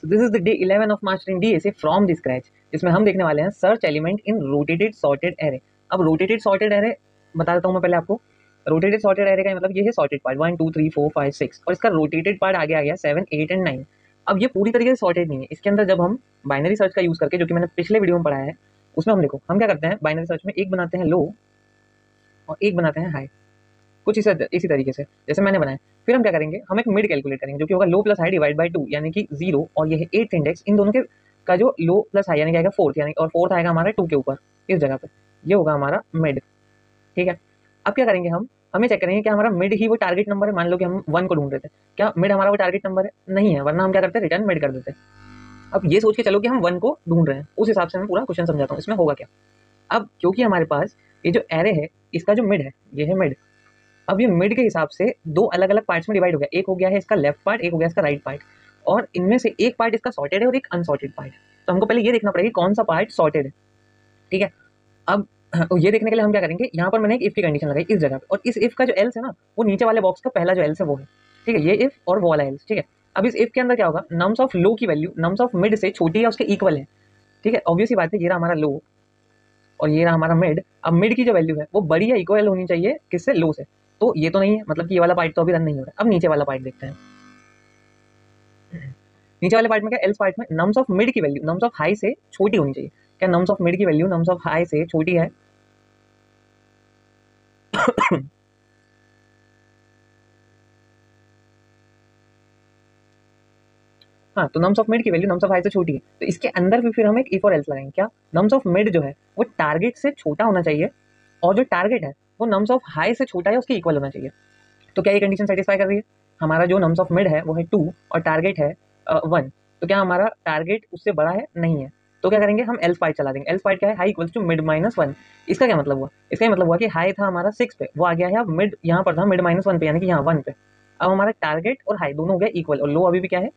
So this is the day 11 of mastering DSA from the scratch, जिसमें हम देखने वाले हैं search element in rotated sorted array. अब रोटेटेड सॉर्टेड एरे बता देता हूँ मैं पहले आपको। रोटेटेड सॉर्टेड एरे का मतलब ये है सॉर्टेड पार्ट 1 2 3 4 5 6 और इसका रोटेटेड पार्ट आगे आ गया 7 8 एंड 9। अब ये पूरी तरीके से सॉर्टेड नहीं है। इसके अंदर जब हम बाइनरी सर्च का यूज करके, जो कि मैंने पिछले वीडियो में पढ़ाया है, उसमें हम देखो हम क्या करते हैं बाइनरी सर्च में, एक बनाते हैं लो और एक बनाते हैं हाई, कुछ इसी तरीके से जैसे मैंने बनाया। फिर हम क्या करेंगे, हम एक मिड कैलकुलेट करेंगे जो कि होगा लो प्लस हाई डिवाइड बाई 2 यानी कि 0 और ये है 8th इंडेक्स, इन दोनों के का जो लो प्लस हाई यानी कि आएगा 4th, यानी और 4th आएगा हमारा 2 के ऊपर इस जगह पे, ये होगा हमारा मिड। ठीक है, अब क्या करेंगे हमें चेक करेंगे कि हमारा मिड ही वो टारगेट नंबर है। मान लो कि हम 1 को ढूंढ रहे थे, क्या मिड हमारा वो टारगेट नंबर है? नहीं है, वरना हम क्या करते हैं रिटर्न मिड कर देते। अब ये सोच के चलो कि हम 1 को ढूंढ रहे हैं, उस हिसाब से मैं पूरा क्वेश्चन समझाता हूँ इसमें होगा क्या। अब क्योंकि हमारे पास ये जो एरे है इसका जो मिड है ये है मिड। अब ये मिड के हिसाब से दो अलग अलग पार्ट्स में डिवाइड हो गया, एक हो गया है इसका लेफ्ट पार्ट, एक हो गया इसका राइट पार्ट, और इनमें से एक पार्ट इसका सॉर्टेड है और एक अनसॉर्टेड पार्ट। तो हमको पहले ये देखना पड़ेगा कौन सा पार्ट सॉर्टेड है। ठीक है, अब ये देखने के लिए हम क्या करेंगे, यहाँ पर मैंने एक इफ की कंडीशन लगाई इस जगह पे, और इस इफ का जो एल्स है ना वो नीचे वाले बॉक्स का पहला जो एल्स है वो है। ठीक है, ये इफ और वो वाला एल्स। ठीक है, अब इस इफ के अंदर क्या होगा, नम्स ऑफ लो की वैल्यू नम्स ऑफ मिड से छोटी है उसके इक्वल है। ठीक है, ऑब्वियस ही बात है, ये रहा हमारा लो और ये रहा हमारा मिड। अब मिड की जो वैल्यू है वो बड़ी या इक्वल होनी चाहिए किससे, लो से। तो ये तो नहीं है, मतलब कि ये वाला पार्ट तो अभी रन नहीं हो रहा है। अब नीचे वाला पार्ट देखते हैं। नीचे वाले पार्ट में क्या, एल्स पार्ट में नम्स ऑफ मिड की वैल्यू नम्स ऑफ हाई से छोटी होनी चाहिए। क्या नम्स ऑफ मिड की वैल्यू नम्स ऑफ हाई से छोटी है? हाँ, तो नम्स ऑफ मिड की वैल्यू नम्स ऑफ हाई से छोटी है, तो इसके अंदर भी फिर हम एक इफ और एल्स लगाएंगे। क्या, नम्स ऑफ मिड जो है वो टारगेट से छोटा होना चाहिए, और जो टारगेट है वो नम्स ऑफ हाई से छोटा है उसके इक्वल होना चाहिए। तो क्या ये कंडीशन सेटिस्फाई कर रही है? हमारा जो नम्स ऑफ मिड है वो है 2 और टारगेट है 1, तो क्या हमारा टारगेट उससे बड़ा है? नहीं है। तो क्या करेंगे, हम एल्स पार्ट चला देंगे। एल्स पार्ट क्या है, high equals to mid minus 1। इसका क्या मतलब हुआ, इसका मतलब हुआ कि हाई था हमारा 6 पे, वो आ गया है अब मिड यहाँ पर था मिड माइनस 1 पे, यानी कि यहाँ 1 पे। अब हमारा टारगेट और हाई दोनों हो गया इक्वल, और लो अभी भी क्या है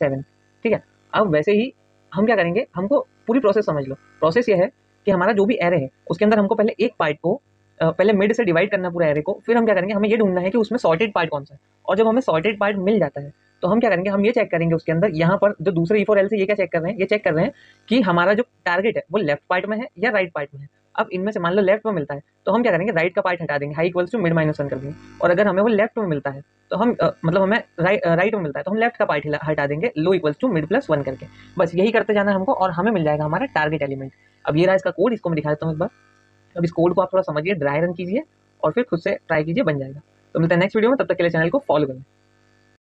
7। ठीक है, अब वैसे ही हम क्या करेंगे, हमको पूरी प्रोसेस समझ लो। प्रोसेस ये है कि हमारा जो भी एरे है उसके अंदर हमको पहले एक पार्ट को पहले मिड से डिवाइड करना पूरा एरे को, फिर हम क्या करेंगे, हमें ये ढूंढना है कि उसमें सॉर्टेड पार्ट कौन सा है। और जब हमें सॉर्टेड पार्ट मिल जाता है तो हम क्या करेंगे, हम ये चेक करेंगे उसके अंदर, यहाँ पर जो दूसरे E4 L से ये क्या चेक कर रहे हैं, ये चेक कर रहे हैं कि हमारा जो टारगेट है वो लेफ्ट पार्ट में है या राइट पार्ट में है। अब इनमें से मान लो लेफ्ट में मिलता है तो हम क्या करेंगे, राइट का पार्ट हटा देंगे, high equals to mid minus 1 कर देंगे। और अगर हमें वो लेफ्ट में मिलता है तो हम मतलब हमें राइट में मिलता है तो हम लेफ्ट का पार्ट हटा देंगे, लो इक्वल्स टू मिड प्लस 1 करके। बस यही करते जाना है हमको और हमें मिल जाएगा हमारा टारगेट एलिमेंट। अब ये रहा इसका कोड, इसको मैं दिखा देता हूँ एक बार। अब इस कोड को आप थोड़ा समझिए, ड्राई रन कीजिए और फिर खुद से ट्राई कीजिए, बन जाएगा। तो मिलता है नेक्स्ट वीडियो में, तब तक के लिए चैनल को फॉलो करें।